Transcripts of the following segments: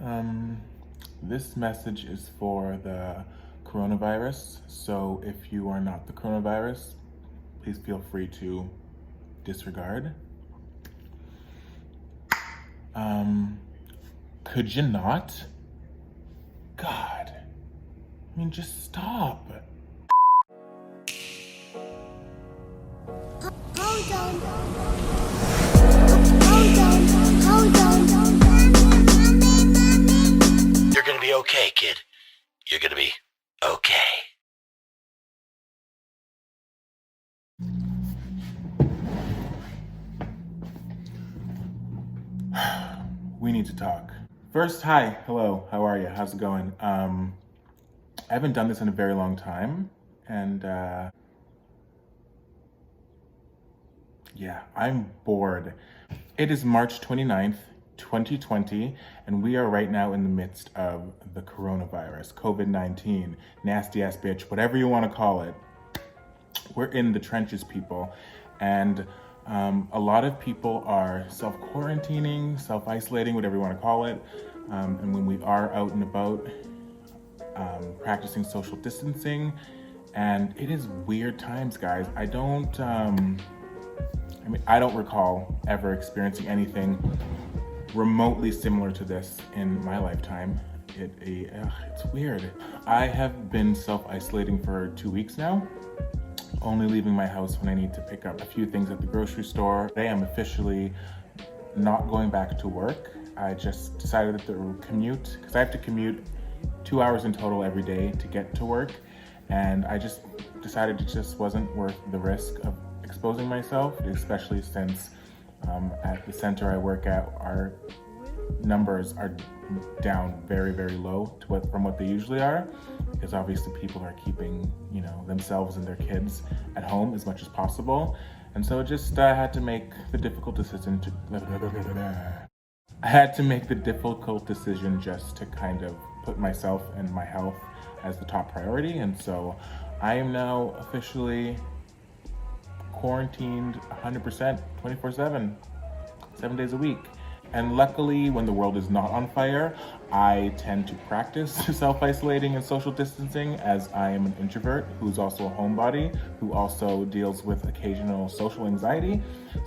Um, this message is for the coronavirus. So if you are not the coronavirus, please feel free to disregard. Could you not? God, I mean, just stop. Hold on. Hold on. Hold on. You're gonna be okay, kid. You're gonna be okay. We need to talk. First, hi, hello, how are you? How's it going? I haven't done this in a very long time, and yeah, I'm bored. It is March 29th, 2020, and we are right now in the midst of the coronavirus, COVID-19, nasty ass bitch, whatever you want to call it. We're in the trenches, people, and a lot of people are self-quarantining, self-isolating, whatever you want to call it. And when we are out and about, practicing social distancing, and it is weird times, guys. I don't recall ever experiencing anything remotely similar to this in my lifetime. It's weird. I have been self-isolating for 2 weeks now, only leaving my house when I need to pick up a few things at the grocery store. Today I'm officially not going back to work. I just decided that the commute, because I have to commute 2 hours in total every day to get to work, and I just decided it just wasn't worth the risk of exposing myself, especially since at the center I work at, our numbers are down very, very low from what they usually are, because obviously people are keeping, themselves and their kids at home as much as possible. And so just I had to make the difficult decision just to kind of put myself and my health as the top priority. And so I am now officially quarantined 100%, 24/7, 7 days a week. And luckily, when the world is not on fire, I tend to practice self-isolating and social distancing, as I am an introvert who's also a homebody, who also deals with occasional social anxiety.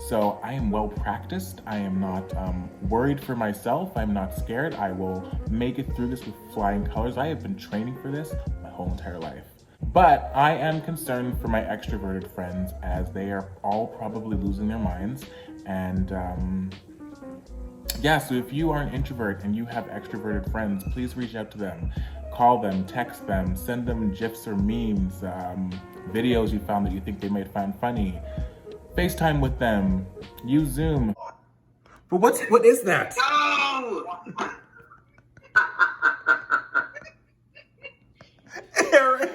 So I am well practiced. I am not worried for myself. I'm not scared. I will make it through this with flying colors. I have been training for this my whole entire life. But I am concerned for my extroverted friends, as they are all probably losing their minds. And yeah, so if you are an introvert and you have extroverted friends, please reach out to them. Call them, text them, send them GIFs or memes, videos you found that you think they might find funny. FaceTime with them, use Zoom. But what is that? No! Aaron.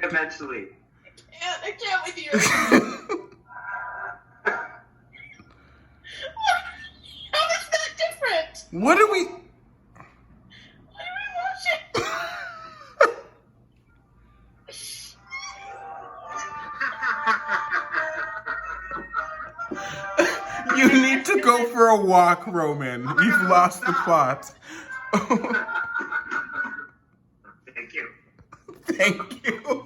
Eventually. I can't with you. How is that different? What are we? What are we watching? You need to go for a walk, Roman. You've lost the plot. Thank you. Thank you.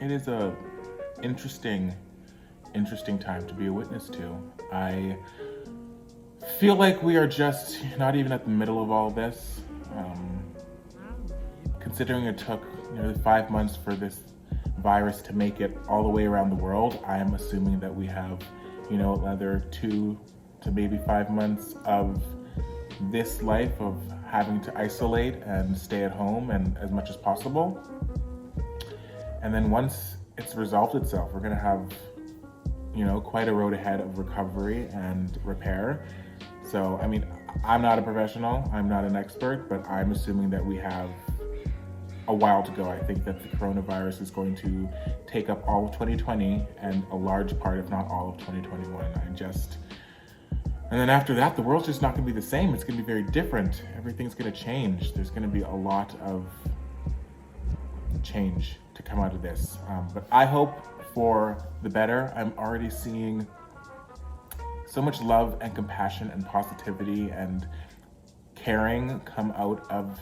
It is a interesting time to be a witness to. I feel like we are just not even at the middle of all this. Considering it took nearly 5 months for this virus to make it all the way around the world, I am assuming that we have, another 2 to maybe 5 months of this life of having to isolate and stay at home and as much as possible. And then once it's resolved itself, we're gonna have, quite a road ahead of recovery and repair. So, I mean, I'm not a professional, I'm not an expert, but I'm assuming that we have a while to go. I think that the coronavirus is going to take up all of 2020 and a large part, if not all of 2021. And then after that, the world's just not gonna be the same. It's gonna be very different. Everything's gonna change. There's gonna be a lot of change to come out of this. But I hope for the better. I'm already seeing so much love and compassion and positivity and caring come out of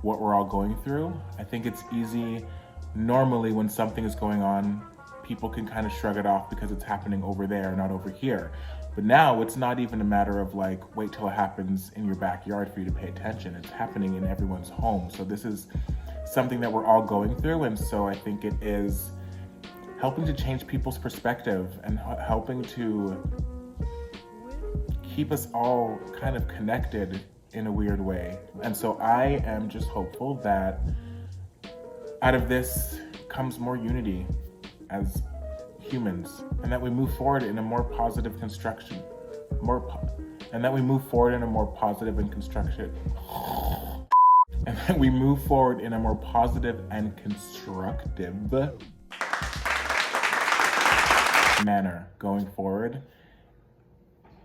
what we're all going through. I think it's easy, normally when something is going on, people can kind of shrug it off because it's happening over there, not over here. But now it's not even a matter of like, wait till it happens in your backyard for you to pay attention. It's happening in everyone's home. So this is something that we're all going through. And so I think it is helping to change people's perspective and helping to keep us all kind of connected in a weird way. And so I am just hopeful that out of this comes more unity as humans, and that we move forward in a more positive construction, and that we move forward in a more positive and construction, and that we move forward in a more positive and constructive manner going forward.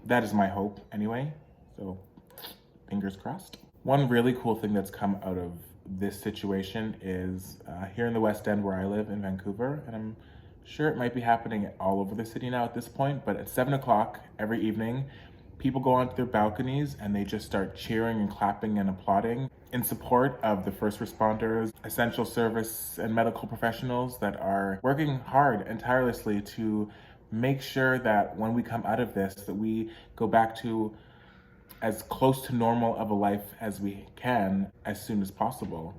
That is my hope anyway, so fingers crossed. One really cool thing that's come out of this situation is here in the West End where I live in Vancouver, and I'm sure it might be happening all over the city now at this point, but at 7 o'clock every evening, people go onto their balconies and they just start cheering and clapping and applauding in support of the first responders, essential service and medical professionals that are working hard and tirelessly to make sure that when we come out of this, that we go back to as close to normal of a life as we can as soon as possible.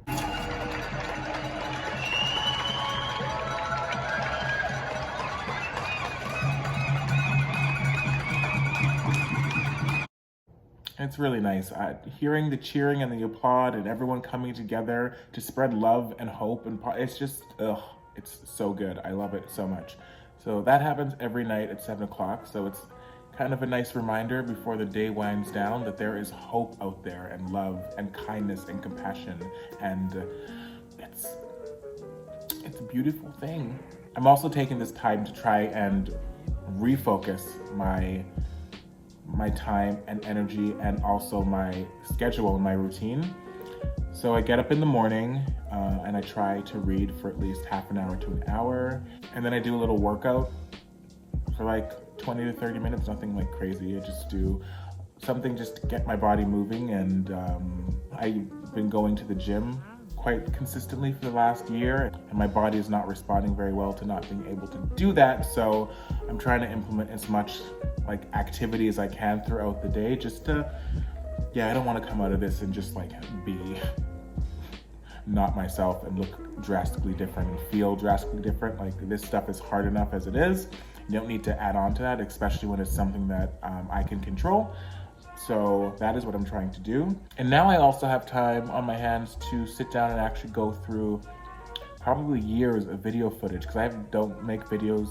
It's really nice. Hearing the cheering and the applaud and everyone coming together to spread love and hope, and it's just, it's so good. I love it so much. So that happens every night at 7 o'clock. So it's kind of a nice reminder before the day winds down that there is hope out there, and love and kindness and compassion, and it's a beautiful thing. I'm also taking this time to try and refocus my time and energy, and also my schedule and my routine. So I get up in the morning and I try to read for at least half an hour to an hour, and then I do a little workout for like 20 to 30 minutes, nothing like crazy. I just do something just to get my body moving, and I've been going to the gym quite consistently for the last year, and my body is not responding very well to not being able to do that. So I'm trying to implement as much like activity as I can throughout the day, just to, I don't want to come out of this and just like be not myself and look drastically different and feel drastically different. Like, this stuff is hard enough as it is. You don't need to add on to that, especially when it's something that I can control. So that is what I'm trying to do. And now I also have time on my hands to sit down and actually go through probably years of video footage, because I don't make videos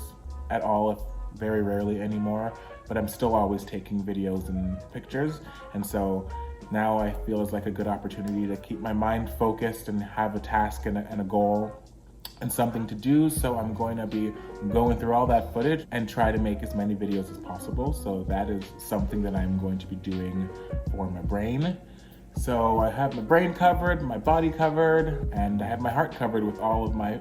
at all, very rarely anymore, but I'm still always taking videos and pictures. And so now I feel it's like a good opportunity to keep my mind focused and have a task and a goal and something to do. So I'm going to be going through all that footage and try to make as many videos as possible. So that is something that I'm going to be doing for my brain. So I have my brain covered, my body covered, and I have my heart covered with all of my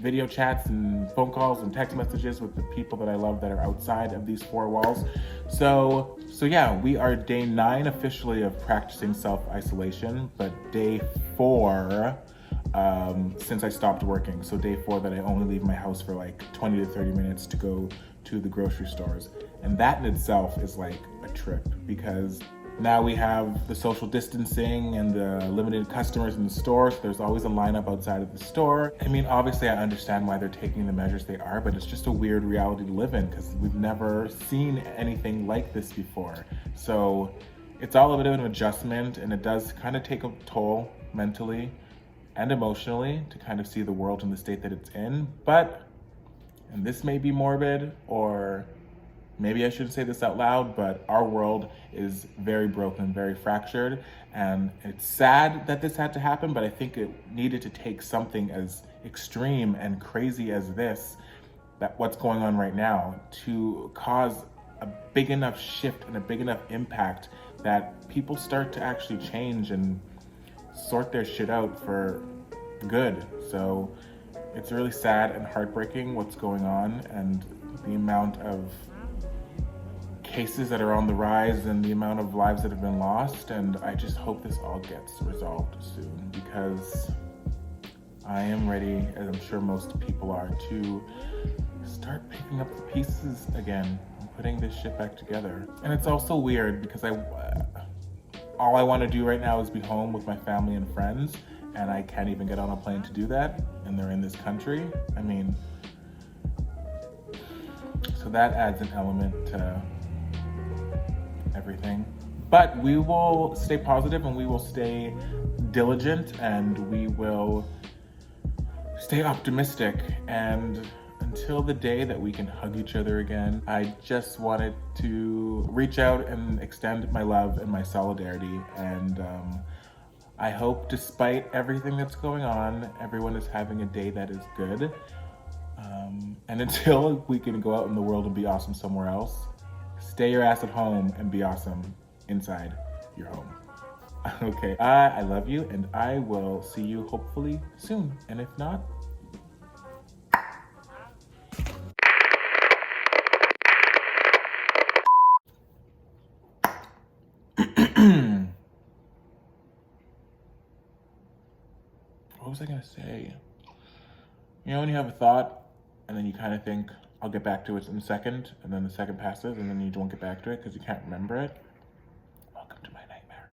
video chats and phone calls and text messages with the people that I love that are outside of these four walls. So yeah, we are day 9 officially of practicing self-isolation, but day 4 since I stopped working. So day 4 that I only leave my house for like 20 to 30 minutes to go to the grocery stores. And that in itself is like a trip, because now we have the social distancing and the limited customers in the store, so there's always a lineup outside of the store. I mean, obviously I understand why they're taking the measures they are, but it's just a weird reality to live in, because we've never seen anything like this before. So it's all a bit of an adjustment, and it does kind of take a toll mentally and emotionally to kind of see the world in the state that it's in. But, and this may be morbid, or maybe I shouldn't say this out loud, but our world is very broken, very fractured, and it's sad that this had to happen, but I think it needed to take something as extreme and crazy as this, that what's going on right now, to cause a big enough shift and a big enough impact that people start to actually change and sort their shit out for good. So it's really sad and heartbreaking what's going on, and the amount of cases that are on the rise and the amount of lives that have been lost. And I just hope this all gets resolved soon, because I am ready, as I'm sure most people are, to start picking up the pieces again and putting this shit back together. And it's also weird because all I want to do right now is be home with my family and friends, and I can't even get on a plane to do that, and they're in this country. I mean, so that adds an element to everything. But we will stay positive, and we will stay diligent, and we will stay optimistic. And until the day that we can hug each other again, I just wanted to reach out and extend my love and my solidarity. And I hope, despite everything that's going on, everyone is having a day that is good. And until we can go out in the world and be awesome somewhere else, stay your ass at home and be awesome inside your home. Okay, I love you, and I will see you hopefully soon. And if not, what was I gonna say? You know when you have a thought and then you kind of think, I'll get back to it in a second, and then the second passes and then you don't get back to it because you can't remember it?